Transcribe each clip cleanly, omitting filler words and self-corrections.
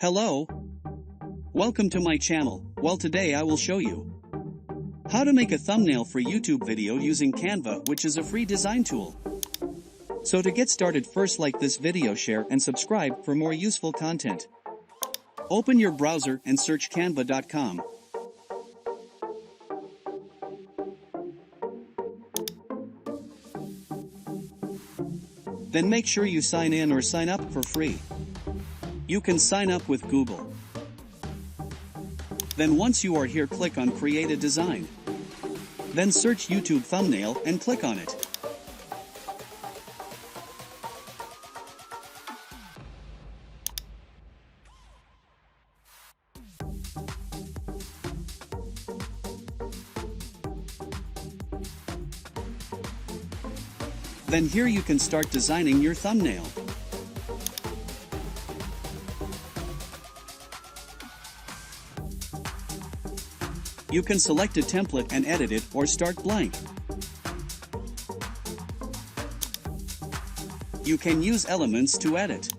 Hello. Welcome to my channel. Well, today I will show you how to make a thumbnail for YouTube video using Canva, which is a free design tool. So to get started, first like this video, share and subscribe for more useful content. Open your browser and search canva.com. Then make sure you sign in or sign up for free. You can sign up with Google. Then once you are here, click on Create a Design. Then search YouTube thumbnail and click on it. Then here you can start designing your thumbnail. You can select a template and edit it or start blank. You can use elements to edit.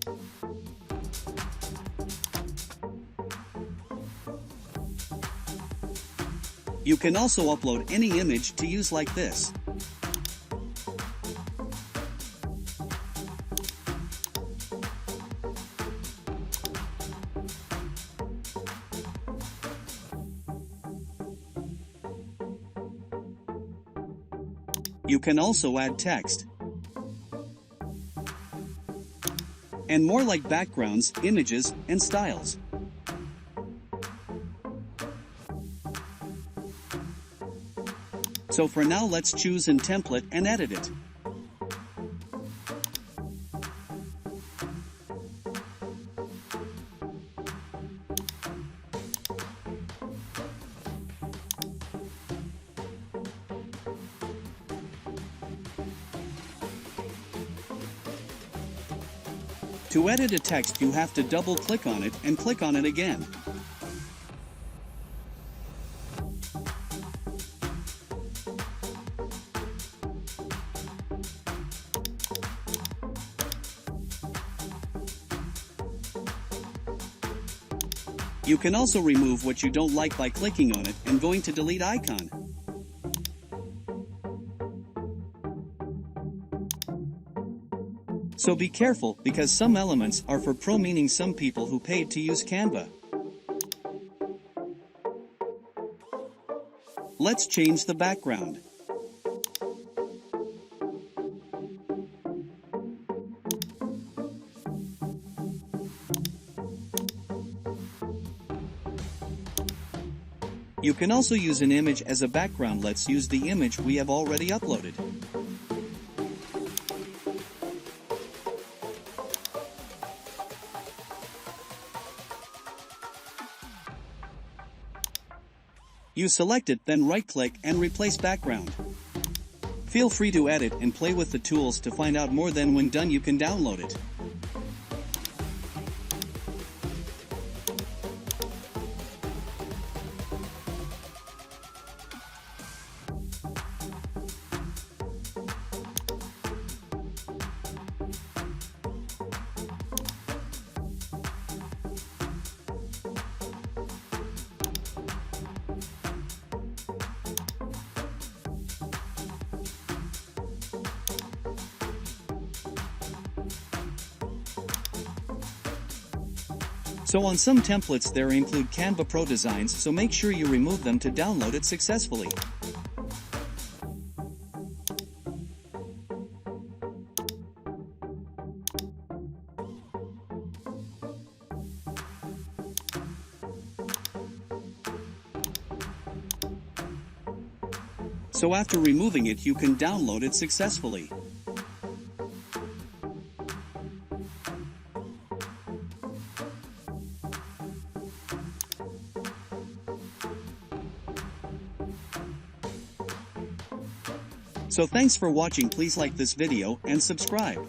You can also upload any image to use like this. You can also add text and more like backgrounds, images, and styles. So for now, let's choose an template and edit it. To edit a text, you have to double-click on it and click on it again. You can also remove what you don't like by clicking on it and going to delete icon. So be careful, because some elements are for pro, meaning some people who paid to use Canva. Let's change the background. You can also use an image as a background. Let's use the image we have already uploaded. You select it, then right-click and replace background. Feel free to edit and play with the tools to find out more. Then when done, you can download it. So on some templates there include Canva Pro designs, so make sure you remove them to download it successfully. So after removing it, you can download it successfully. So thanks for watching. Please like this video and subscribe.